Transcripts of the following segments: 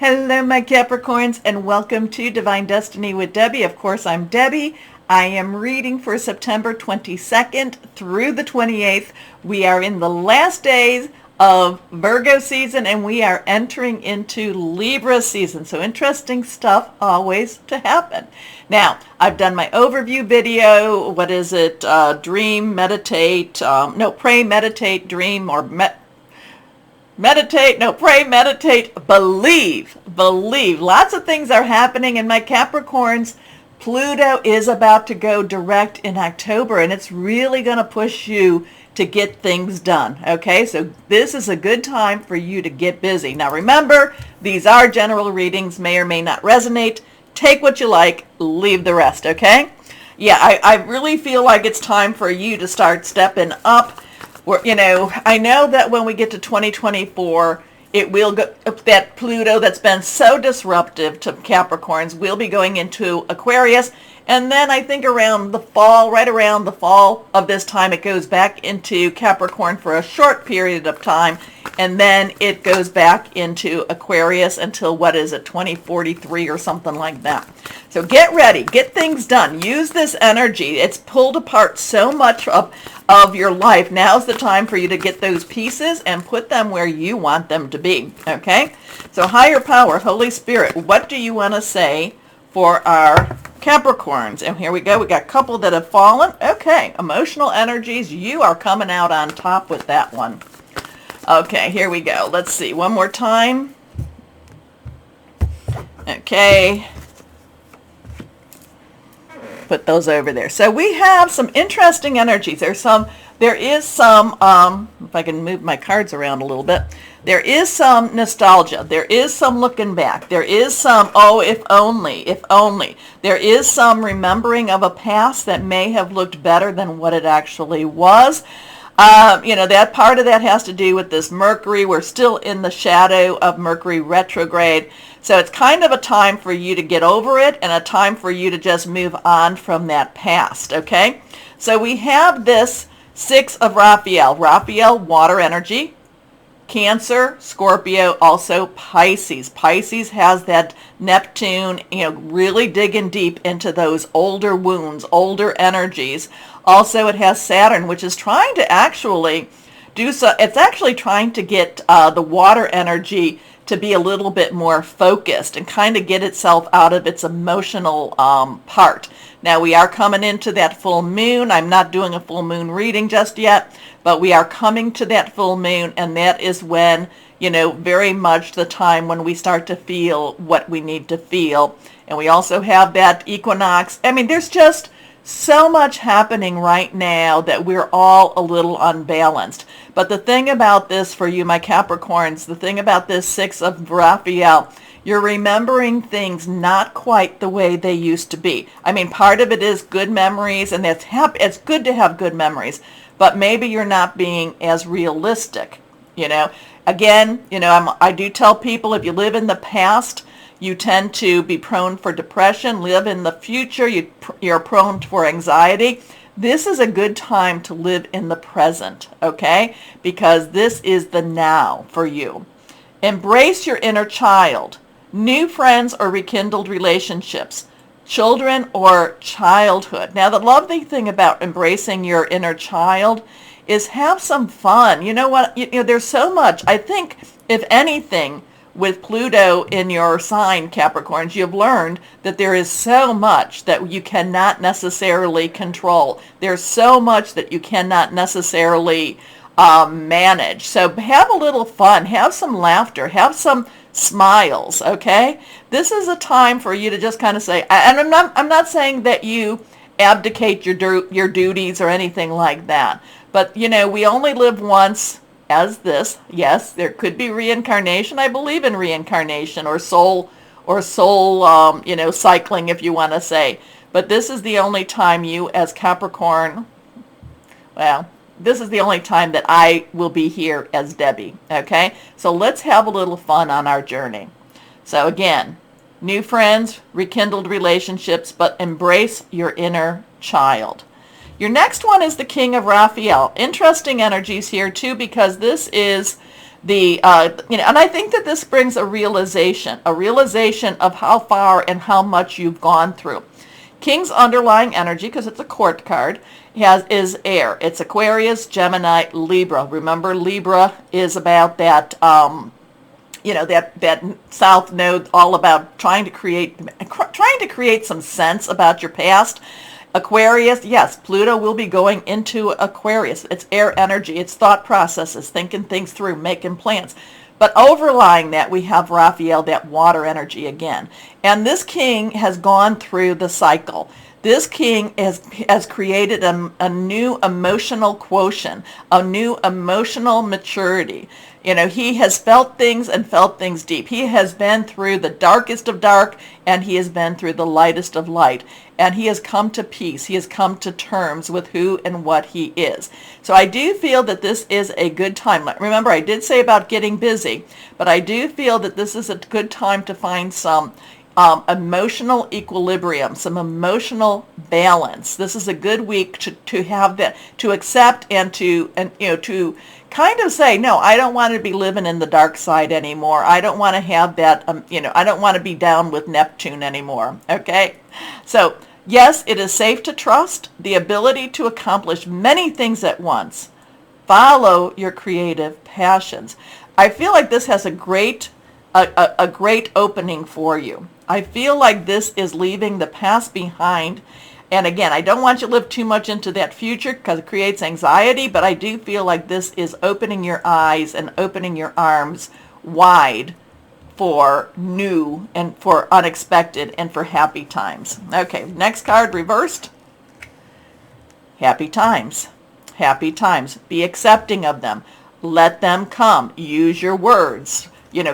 Hello, my Capricorns, and welcome to Divine Destiny with Debbie. Of course, I'm Debbie. I am reading for September 22nd through the 28th. We are in the last days of Virgo season, and we are entering into Libra season. So interesting stuff always to happen. Now, I've done my overview video. What is it? Dream, meditate, pray, meditate, dream, or pray, meditate, believe. Lots of things are happening, and my Capricorns, Pluto is about to go direct in October, and it's really going to push you to get things done. Okay, so this is a good time for you to get busy. Now remember, these are general readings, may or may not resonate. Take what you like, leave the rest, okay? Yeah, I really feel like it's time for you to start stepping up. I know that when we get to 2024, it will go, that Pluto that's been so disruptive to Capricorns will be going into Aquarius. And then I think around the fall, right around the fall of this time, it goes back into Capricorn for a short period of time. And then it goes back into Aquarius until, 2043 or something like that. So get ready, get things done. Use this energy. It's pulled apart so much of your life. Now's the time for you to get those pieces and put them where you want them to be. Okay? So higher power, Holy Spirit, what do you want to say for our Capricorns? And here we go. We got a couple that have fallen. Okay, emotional energies. You are coming out on top with that one. Okay, here we go. Let's see. One more time. Okay. Put those over there. So we have some interesting energies. There is some, if I can move my cards around a little bit, there is some nostalgia. There is some looking back. There is some, if only. There is some remembering of a past that may have looked better than what it actually was. That part of that has to do with this Mercury. We're still in the shadow of Mercury retrograde. So it's kind of a time for you to get over it and a time for you to just move on from that past, okay? So we have this Six of Raphael. Raphael, water energy. Cancer, Scorpio, also Pisces. Pisces has that Neptune, really digging deep into those older wounds, older energies. Also, it has Saturn, which is trying to actually it's actually trying to get the water energy to be a little bit more focused and kind of get itself out of its emotional part. Now, we are coming into that full moon. I'm not doing a full moon reading just yet, but we are coming to that full moon, and that is when, very much the time when we start to feel what we need to feel. And we also have that equinox. I mean, there's just so much happening right now that we're all a little unbalanced. But the thing about this for you, my Capricorns, the thing about this Six of Raphael, you're remembering things not quite the way they used to be. I mean, part of it is good memories, and it's good to have good memories, but maybe you're not being as realistic, Again, I do tell people, if you live in the past, you tend to be prone for depression. Live in the future, you're prone for anxiety. This is a good time to live in the present, okay? Because this is the now for you. Embrace your inner child. New friends or rekindled relationships. Children or childhood. Now, the lovely thing about embracing your inner child is have some fun. You know what? There's so much. I think, if anything, with Pluto in your sign, Capricorns, you've learned that there is so much that you cannot necessarily control. There's so much that you cannot necessarily manage. So have a little fun, have some laughter, have some smiles, okay? This is a time for you to just kind of say, and I'm not saying that you abdicate your duties or anything like that, but we only live once. As this, yes, there could be reincarnation. I believe in reincarnation or soul cycling, if you want to say. But this is the only time you, as Capricorn, this is the only time that I will be here as Debbie, okay? So let's have a little fun on our journey. So again, new friends, rekindled relationships, but embrace your inner child. Your next one is the King of Raphael. Interesting energies here too, because this is And I think that this brings a realization of how far and how much you've gone through. King's underlying energy, because it's a court card, is air. It's Aquarius, Gemini, Libra. Remember, Libra is about that, that south node, all about trying to create some sense about your past. Aquarius, yes, Pluto will be going into Aquarius. It's air energy. It's thought processes, thinking things through, making plans. But overlying that, we have Raphael, that water energy again. And this king has gone through the cycle. This king has created a new emotional quotient, a new emotional maturity. He has felt things and felt things deep. He has been through the darkest of dark, and he has been through the lightest of light. And he has come to peace. He has come to terms with who and what he is. So I do feel that this is a good time. Remember, I did say about getting busy, but I do feel that this is a good time to find some emotional equilibrium, some emotional balance. This is a good week to have that, to accept and to kind of say, no, I don't want to be living in the dark side anymore. I don't want to have that, I don't want to be down with Neptune anymore. Okay? So, yes, it is safe to trust the ability to accomplish many things at once. Follow your creative passions. I feel like this has a great opening for you. I feel like this is leaving the past behind. And again, I don't want you to live too much into that future because it creates anxiety, but I do feel like this is opening your eyes and opening your arms wide for new and for unexpected and for happy times. Okay, next card reversed. Happy times. Happy times. Be accepting of them. Let them come. Use your words.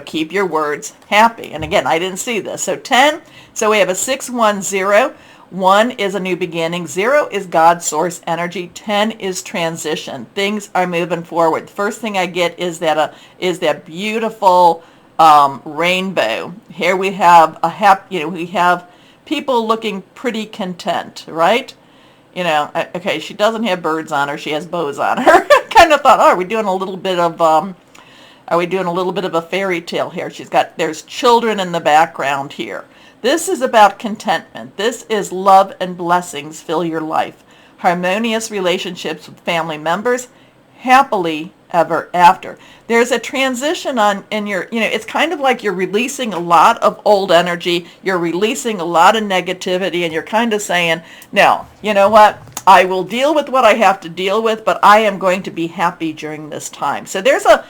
Keep your words happy. And again, I didn't see this. So 10, so we have a 6, 1, 0. 1 is a new beginning. 0 is God's source energy. 10 is transition. Things are moving forward. The first thing I get is that beautiful rainbow. Here we have we have people looking pretty content, right? Okay, she doesn't have birds on her. She has bows on her. Kind of thought, are we doing a little bit of a fairy tale here? There's children in the background here. This is about contentment. This is love and blessings fill your life. Harmonious relationships with family members, happily ever after. There's a transition in your, it's kind of like you're releasing a lot of old energy. You're releasing a lot of negativity, and you're kind of saying, no, you know what? I will deal with what I have to deal with, but I am going to be happy during this time. So there's a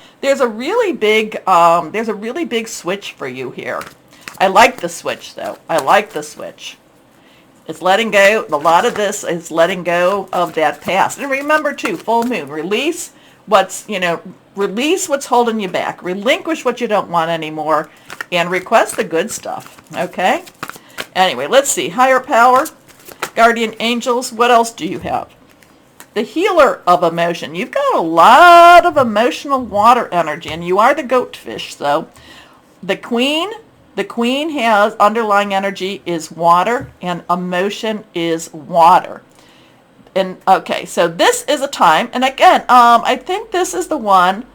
really big switch for you here. I like the switch, though. I like the switch. It's letting go. A lot of this is letting go of that past. And remember, too, full moon. Release what's holding you back. Relinquish what you don't want anymore. And request the good stuff. Okay? Anyway, let's see. Higher power, guardian angels. What else do you have? The healer of emotion. You've got a lot of emotional water energy. And you are the goatfish, so the queen... The queen has underlying energy is water, and emotion is water. And okay, so this is a time, and again, I think this is the one,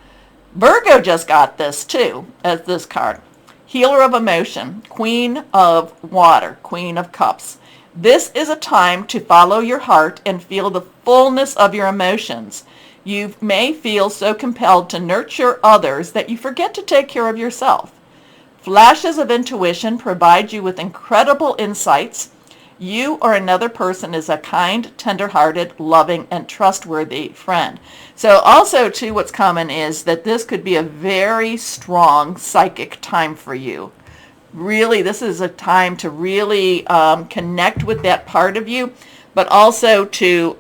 Virgo just got this too, as this card. Healer of emotion, queen of water, queen of cups. This is a time to follow your heart and feel the fullness of your emotions. You may feel so compelled to nurture others that you forget to take care of yourself. Flashes of intuition provide you with incredible insights. You or another person is a kind, tender-hearted, loving, and trustworthy friend. So also, too, what's common is that this could be a very strong psychic time for you. Really, this is a time to really connect with that part of you, but also to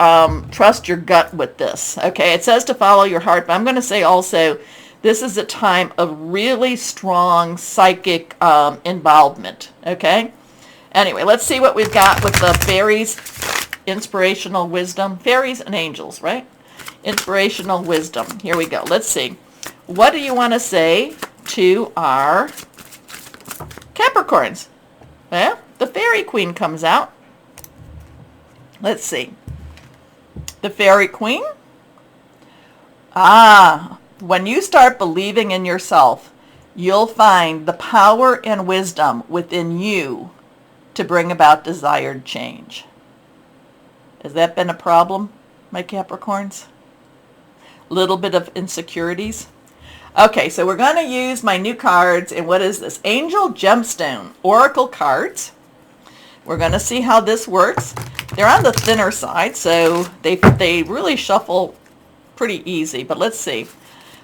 trust your gut with this. Okay, it says to follow your heart, but I'm going to say also, this is a time of really strong psychic involvement, okay? Anyway, let's see what we've got with the fairies, inspirational wisdom. Fairies and angels, right? Inspirational wisdom. Here we go. Let's see. What do you want to say to our Capricorns? Well, the fairy queen comes out. Let's see. The fairy queen. When you start believing in yourself, you'll find the power and wisdom within you to bring about desired change. Has that been a problem, my Capricorns? Little bit of insecurities? Okay, so we're going to use my new cards. And what is this? Angel Gemstone Oracle cards. We're going to see how this works. They're on the thinner side, so they really shuffle pretty easy. But let's see.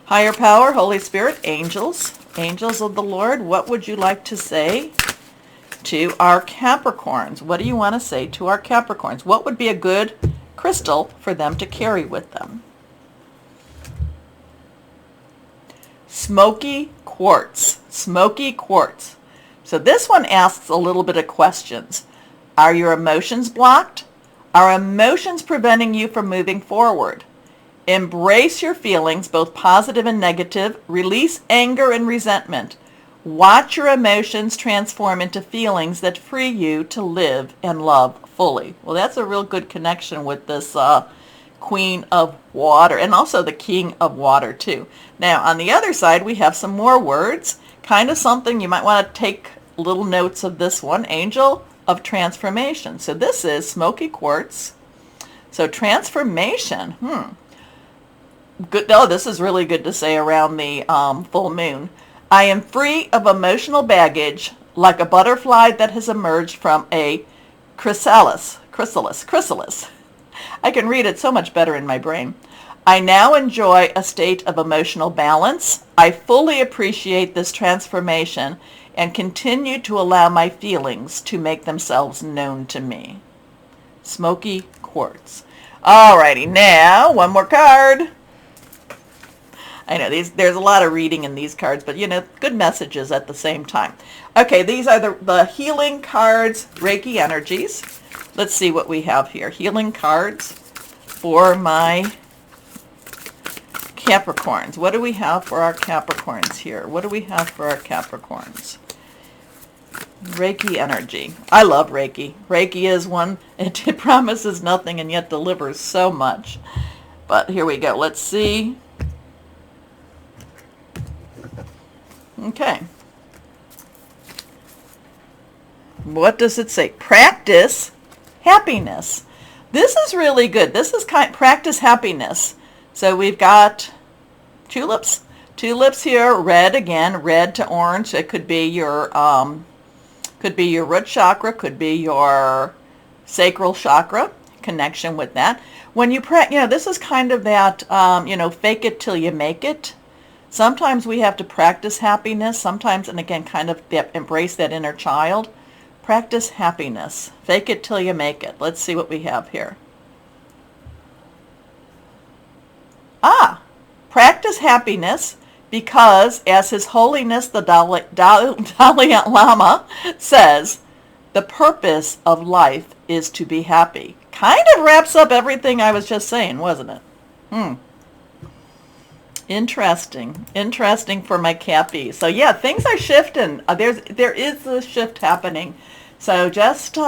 Higher power, Holy Spirit, angels, angels of the Lord, what would you like to say to our Capricorns? What do you want to say to our Capricorns? What would be a good crystal for them to carry with them? Smoky quartz. Smoky quartz. So this one asks a little bit of questions. Are your emotions blocked? Are emotions preventing you from moving forward? Embrace your feelings, both positive and negative. Release anger and resentment. Watch your emotions transform into feelings that free you to live and love fully. Well, that's a real good connection with this Queen of Water, and also the King of Water too. Now, on the other side, we have some more words. Kind of something you might want to take little notes of this one. Angel of Transformation. So this is smoky quartz. So transformation. Good. Oh, this is really good to say around the full moon. I am free of emotional baggage, like a butterfly that has emerged from a chrysalis. I can read it so much better in my brain. I now enjoy a state of emotional balance. I fully appreciate this transformation and continue to allow my feelings to make themselves known to me. Smoky quartz. Alrighty, now one more card. I know there's a lot of reading in these cards, but good messages at the same time. Okay, these are the healing cards, Reiki energies. Let's see what we have here. Healing cards for my Capricorns. What do we have for our Capricorns here? What do we have for our Capricorns? Reiki energy. I love Reiki. Reiki is one, it promises nothing and yet delivers so much. But here we go. Let's see. Okay. What does it say? Practice happiness. This is really good. This is practice happiness. So we've got tulips. Tulips here, red again, red to orange. It could be your root chakra, could be your sacral chakra, connection with that. When you this is kind of that, fake it till you make it. Sometimes we have to practice happiness. Sometimes, and again, kind of embrace that inner child. Practice happiness. Fake it till you make it. Let's see what we have here. Practice happiness because, as His Holiness the Dalai Lama says, the purpose of life is to be happy. Kind of wraps up everything I was just saying, wasn't it? Interesting for my Cappies. So yeah, things are shifting. There is a shift happening. So just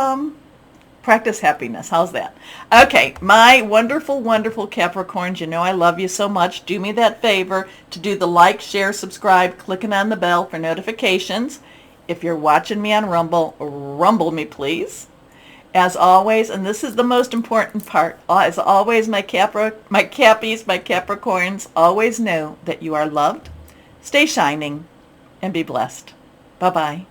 practice happiness. How's that? Okay, my wonderful, wonderful Capricorns, I love you so much. Do me that favor to do the like, share, subscribe, clicking on the bell for notifications. If you're watching me on Rumble, rumble me please. As always, and this is the most important part, as always, my Cappies, my Capricorns, always know that you are loved. Stay shining and be blessed. Bye-bye.